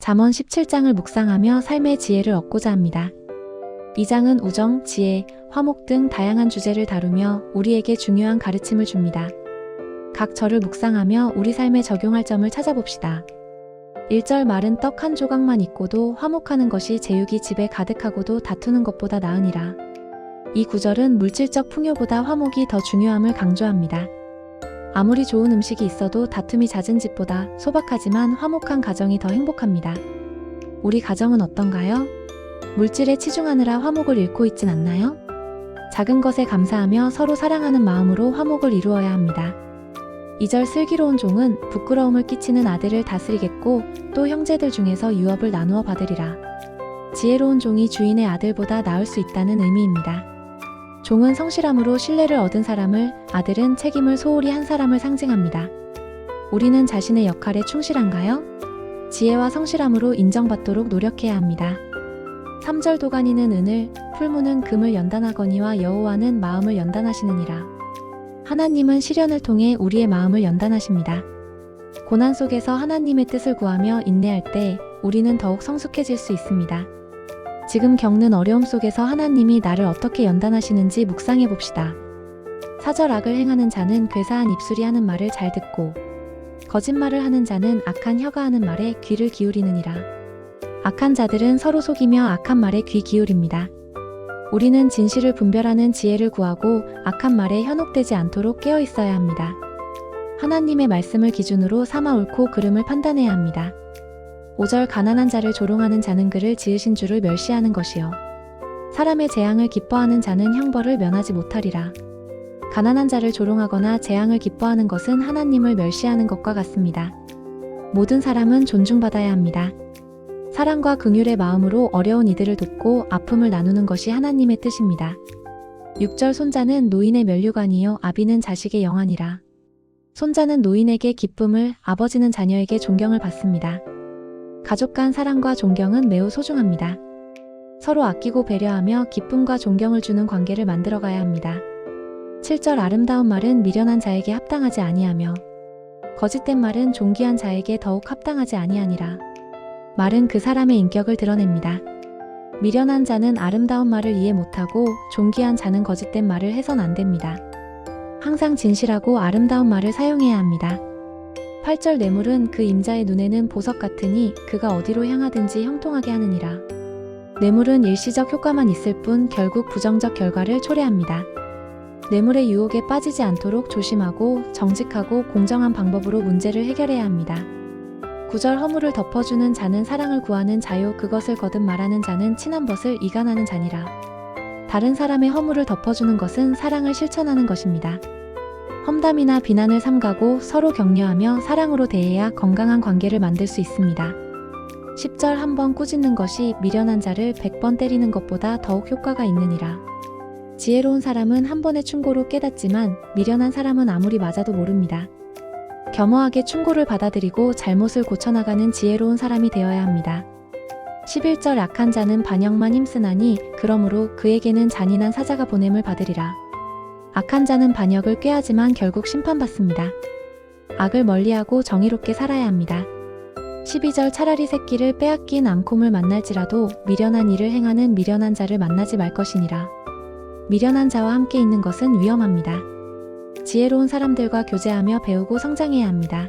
잠언 17장을 묵상하며 삶의 지혜를 얻고자 합니다. 이 장은 우정, 지혜, 화목 등 다양한 주제를 다루며 우리에게 중요한 가르침을 줍니다. 각 절을 묵상하며 우리 삶에 적용할 점을 찾아봅시다. 1절 마른 떡 한 조각만 있고도 화목하는 것이 제육이 집에 가득하고도 다투는 것보다 나으니라. 이 구절은 물질적 풍요보다 화목이 더 중요함을 강조합니다. 아무리 좋은 음식이 있어도 다툼이 잦은 집보다 소박하지만 화목한 가정이 더 행복합니다. 우리 가정은 어떤가요? 물질에 치중하느라 화목을 잃고 있진 않나요? 작은 것에 감사하며 서로 사랑하는 마음으로 화목을 이루어야 합니다. 2절 슬기로운 종은 부끄러움을 끼치는 아들을 다스리겠고 또 형제들 중에서 유업을 나누어 받으리라. 지혜로운 종이 주인의 아들보다 나을 수 있다는 의미입니다. 종은 성실함으로 신뢰를 얻은 사람을, 아들은 책임을 소홀히 한 사람을 상징합니다. 우리는 자신의 역할에 충실한가요? 지혜와 성실함으로 인정받도록 노력해야 합니다. 3절 도가니는 은을, 풀무는 금을 연단하거니와 여호와는 마음을 연단하시느니라. 하나님은 시련을 통해 우리의 마음을 연단하십니다. 고난 속에서 하나님의 뜻을 구하며 인내할 때 우리는 더욱 성숙해질 수 있습니다. 지금 겪는 어려움 속에서 하나님이 나를 어떻게 연단하시는지 묵상해 봅시다. 4절 악을 행하는 자는 괴사한 입술이 하는 말을 잘 듣고 거짓말을 하는 자는 악한 혀가 하는 말에 귀를 기울이느니라. 악한 자들은 서로 속이며 악한 말에 귀 기울입니다. 우리는 진실을 분별하는 지혜를 구하고 악한 말에 현혹되지 않도록 깨어 있어야 합니다. 하나님의 말씀을 기준으로 삼아 옳고 그름을 판단해야 합니다. 5절 가난한 자를 조롱하는 자는 그를 지으신 주를 멸시하는 것이요 사람의 재앙을 기뻐하는 자는 형벌을 면하지 못하리라. 가난한 자를 조롱하거나 재앙을 기뻐하는 것은 하나님을 멸시하는 것과 같습니다. 모든 사람은 존중받아야 합니다. 사랑과 긍휼의 마음으로 어려운 이들을 돕고 아픔을 나누는 것이 하나님의 뜻입니다. 6절 손자는 노인의 면류관이요 아비는 자식의 영안이라. 손자는 노인에게 기쁨을, 아버지는 자녀에게 존경을 받습니다. 가족 간 사랑과 존경은 매우 소중합니다. 서로 아끼고 배려하며 기쁨과 존경을 주는 관계를 만들어가야 합니다. 7절 아름다운 말은 미련한 자에게 합당하지 아니하며 거짓된 말은 존귀한 자에게 더욱 합당하지 아니하니라. 말은 그 사람의 인격을 드러냅니다. 미련한 자는 아름다운 말을 이해 못하고 존귀한 자는 거짓된 말을 해선 안 됩니다. 항상 진실하고 아름다운 말을 사용해야 합니다. 8절 뇌물은 그 임자의 눈에는 보석 같으니 그가 어디로 향하든지 형통하게 하느니라. 뇌물은 일시적 효과만 있을 뿐 결국 부정적 결과를 초래합니다. 뇌물의 유혹에 빠지지 않도록 조심하고 정직하고 공정한 방법으로 문제를 해결해야 합니다. 9절 허물을 덮어주는 자는 사랑을 구하는 자요 그것을 거듭 말하는 자는 친한 벗을 이간하는 자니라. 다른 사람의 허물을 덮어주는 것은 사랑을 실천하는 것입니다. 험담이나 비난을 삼가고 서로 격려하며 사랑으로 대해야 건강한 관계를 만들 수 있습니다. 10절 한 번 꾸짖는 것이 미련한 자를 100번 때리는 것보다 더욱 효과가 있느니라. 지혜로운 사람은 한 번의 충고로 깨닫지만 미련한 사람은 아무리 맞아도 모릅니다. 겸허하게 충고를 받아들이고 잘못을 고쳐나가는 지혜로운 사람이 되어야 합니다. 11절 악한 자는 반역만 힘쓰나니 그러므로 그에게는 잔인한 사자가 보냄을 받으리라. 악한 자는 반역을 꾀하지만 결국 심판받습니다. 악을 멀리하고 정의롭게 살아야 합니다. 12절 차라리 새끼를 빼앗긴 암콤을 만날지라도 미련한 일을 행하는 미련한 자를 만나지 말 것이니라. 미련한 자와 함께 있는 것은 위험합니다. 지혜로운 사람들과 교제하며 배우고 성장해야 합니다.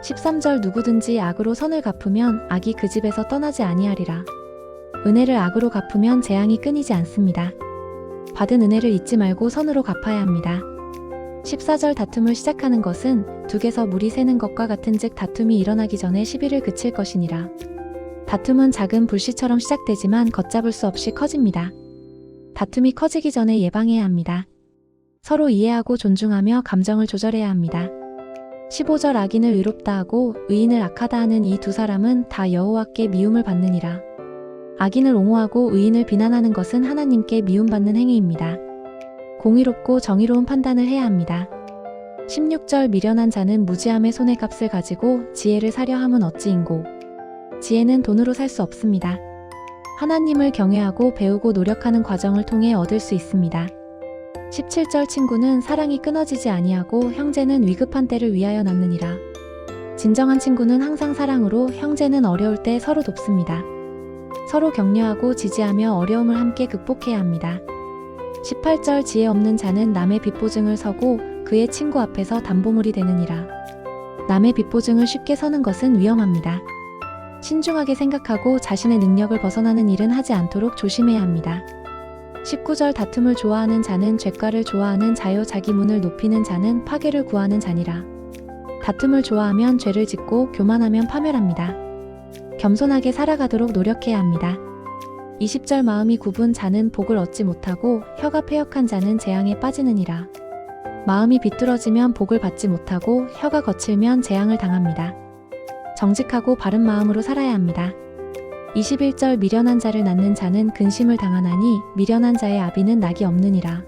13절 누구든지 악으로 선을 갚으면 악이 그 집에서 떠나지 아니하리라. 은혜를 악으로 갚으면 재앙이 끊이지 않습니다. 받은 은혜를 잊지 말고 선으로 갚아야 합니다. 14절 다툼을 시작하는 것은 둑에서 물이 새는 것과 같은즉 다툼이 일어나기 전에 시비를 그칠 것이니라. 다툼은 작은 불씨처럼 시작되지만 걷잡을 수 없이 커집니다. 다툼이 커지기 전에 예방해야 합니다. 서로 이해하고 존중하며 감정을 조절해야 합니다. 15절 악인을 의롭다 하고 의인을 악하다 하는 이 두 사람은 다 여호와께 미움을 받느니라. 악인을 옹호하고 의인을 비난하는 것은 하나님께 미움받는 행위입니다. 공의롭고 정의로운 판단을 해야 합니다. 16절 미련한 자는 무지함의 손해 값을 가지고 지혜를 사려 함은 어찌인고. 지혜는 돈으로 살 수 없습니다. 하나님을 경외하고 배우고 노력하는 과정을 통해 얻을 수 있습니다. 17절 친구는 사랑이 끊어지지 아니하고 형제는 위급한 때를 위하여 남느니라. 진정한 친구는 항상 사랑으로, 형제는 어려울 때 서로 돕습니다. 서로 격려하고 지지하며 어려움을 함께 극복해야 합니다. 18절 지혜 없는 자는 남의 빚보증을 서고 그의 친구 앞에서 담보물이 되느니라. 남의 빚보증을 쉽게 서는 것은 위험합니다. 신중하게 생각하고 자신의 능력을 벗어나는 일은 하지 않도록 조심해야 합니다. 19절 다툼을 좋아하는 자는 죄가를 좋아하는 자요 자기 문을 높이는 자는 파괴를 구하는 자니라. 다툼을 좋아하면 죄를 짓고 교만하면 파멸합니다. 겸손하게 살아가도록 노력해야 합니다. 20절 마음이 굽은 자는 복을 얻지 못하고 혀가 패역한 자는 재앙에 빠지느니라. 마음이 비뚤어지면 복을 받지 못하고 혀가 거칠면 재앙을 당합니다. 정직하고 바른 마음으로 살아야 합니다. 21절 미련한 자를 낳는 자는 근심을 당하나니 미련한 자의 아비는 낙이 없느니라.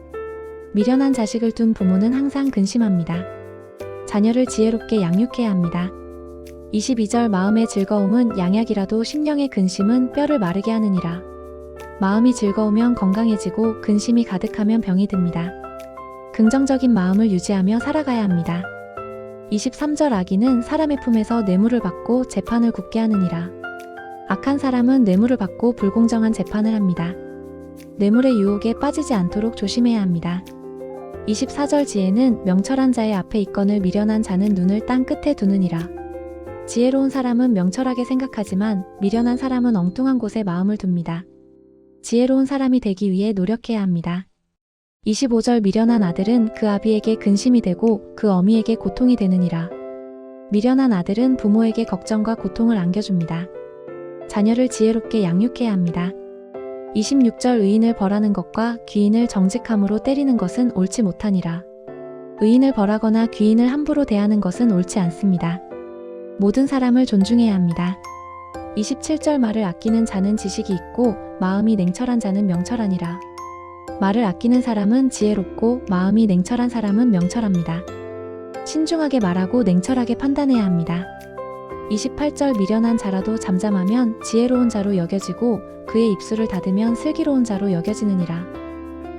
미련한 자식을 둔 부모는 항상 근심합니다. 자녀를 지혜롭게 양육해야 합니다. 22절 마음의 즐거움은 양약이라도 심령의 근심은 뼈를 마르게 하느니라. 마음이 즐거우면 건강해지고 근심이 가득하면 병이 듭니다. 긍정적인 마음을 유지하며 살아가야 합니다. 23절 악인은 사람의 품에서 뇌물을 받고 재판을 굳게 하느니라. 악한 사람은 뇌물을 받고 불공정한 재판을 합니다. 뇌물의 유혹에 빠지지 않도록 조심해야 합니다. 24절 지혜는 명철한 자의 앞에 있거늘 미련한 자는 눈을 땅 끝에 두느니라. 지혜로운 사람은 명철하게 생각하지만 미련한 사람은 엉뚱한 곳에 마음을 둡니다. 지혜로운 사람이 되기 위해 노력해야 합니다. 25절 미련한 아들은 그 아비에게 근심이 되고 그 어미에게 고통이 되느니라. 미련한 아들은 부모에게 걱정과 고통을 안겨줍니다. 자녀를 지혜롭게 양육해야 합니다. 26절 의인을 벌하는 것과 귀인을 정직함으로 때리는 것은 옳지 못하니라. 의인을 벌하거나 귀인을 함부로 대하는 것은 옳지 않습니다. 모든 사람을 존중해야 합니다. 27절 말을 아끼는 자는 지식이 있고 마음이 냉철한 자는 명철하니라. 말을 아끼는 사람은 지혜롭고 마음이 냉철한 사람은 명철합니다. 신중하게 말하고 냉철하게 판단해야 합니다. 28절 미련한 자라도 잠잠하면 지혜로운 자로 여겨지고 그의 입술을 닫으면 슬기로운 자로 여겨지느니라.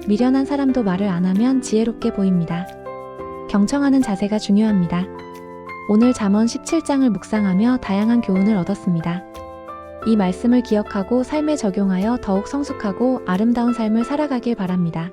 미련한 사람도 말을 안 하면 지혜롭게 보입니다. 경청하는 자세가 중요합니다. 오늘 잠언 17장을 묵상하며 다양한 교훈을 얻었습니다. 이 말씀을 기억하고 삶에 적용하여 더욱 성숙하고 아름다운 삶을 살아가길 바랍니다.